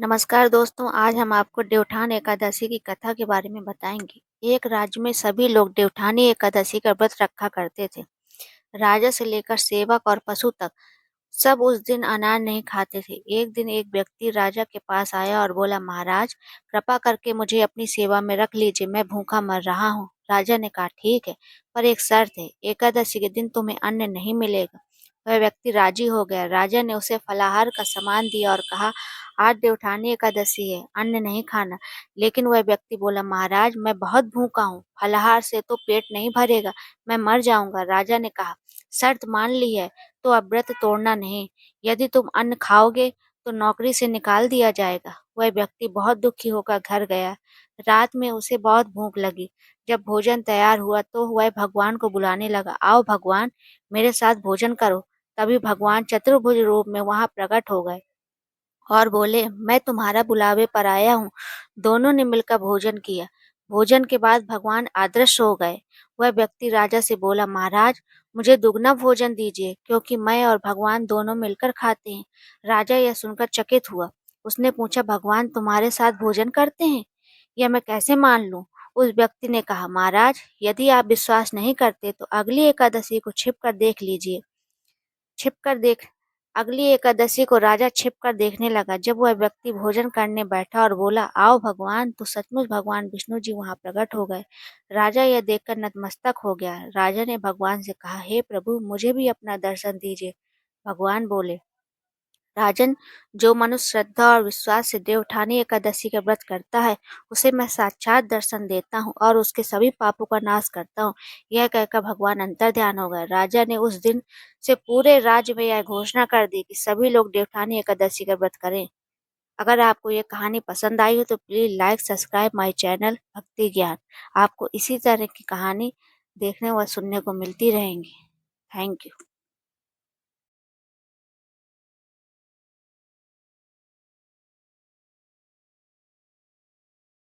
नमस्कार दोस्तों, आज हम आपको देवउठान एकादशी की कथा के बारे में बताएंगे। एक राज्य में सभी लोग देवउठानी एकादशी का व्रत रखा करते थे। राजा से लेकर सेवक और पशु तक सब उस दिन अनाज नहीं खाते थे। एक दिन एक व्यक्ति राजा के पास आया और बोला, महाराज, कृपा करके मुझे अपनी सेवा में रख लीजिए, मैं भूखा मर रहा हूँ। राजा ने कहा, ठीक है, पर एक शर्त है, एकादशी के दिन तुम्हें अन्न नहीं मिलेगा। वह व्यक्ति राजी हो गया। राजा ने उसे फलाहार का सामान दिया और कहा, आज देवउठानी एकादशी है, अन्न नहीं खाना। लेकिन वह व्यक्ति बोला, महाराज, मैं बहुत भूखा हूँ, फलाहार से तो पेट नहीं भरेगा, मैं मर जाऊंगा। राजा ने कहा, शर्त मान ली है तो अब व्रत तोड़ना नहीं। यदि तुम अन्न खाओगे तो नौकरी से निकाल दिया जाएगा। वह व्यक्ति बहुत दुखी होकर घर गया। रात में उसे बहुत भूख लगी। जब भोजन तैयार हुआ तो वह भगवान को बुलाने लगा, आओ भगवान, मेरे साथ भोजन करो। तभी भगवान चतुर्भुज रूप में वहां प्रकट हो गए और बोले, मैं तुम्हारा बुलावे पर आया हूँ। दोनों ने मिलकर भोजन किया। भोजन के बाद भगवान अदृश्य हो गए। वह व्यक्ति राजा से बोला, महाराज, मुझे दुगना भोजन दीजिए, क्योंकि मैं और भगवान दोनों मिलकर खाते हैं। राजा यह सुनकर चकित हुआ। उसने पूछा, भगवान तुम्हारे साथ भोजन करते हैं? यह मैं कैसे मान लूं? उस व्यक्ति ने कहा, महाराज, यदि आप विश्वास नहीं करते तो अगली एकादशी को छिप कर देख लीजिए। छिप कर देख अगली एकादशी को राजा छिप कर देखने लगा। जब वह व्यक्ति भोजन करने बैठा और बोला, आओ भगवान, तो सचमुच भगवान विष्णु जी वहां प्रकट हो गए। राजा यह देखकर नतमस्तक हो गया। राजा ने भगवान से कहा, हे प्रभु, मुझे भी अपना दर्शन दीजिए। भगवान बोले, राजन, जो मनुष्य श्रद्धा और विश्वास से देवउठानी एकादशी का व्रत करता है, उसे मैं साक्षात दर्शन देता हूँ और उसके सभी पापों का नाश करता हूँ। यह कहकर भगवान अंतर्ध्यान हो गए। राजा ने उस दिन से पूरे राज्य में यह घोषणा कर दी कि सभी लोग देवउठानी एकादशी का व्रत करें। अगर आपको ये कहानी पसंद आई हो तो please like subscribe my channel भक्ति ज्ञान। आपको इसी तरह की कहानी देखने व सुनने को मिलती रहेंगी। Thank you.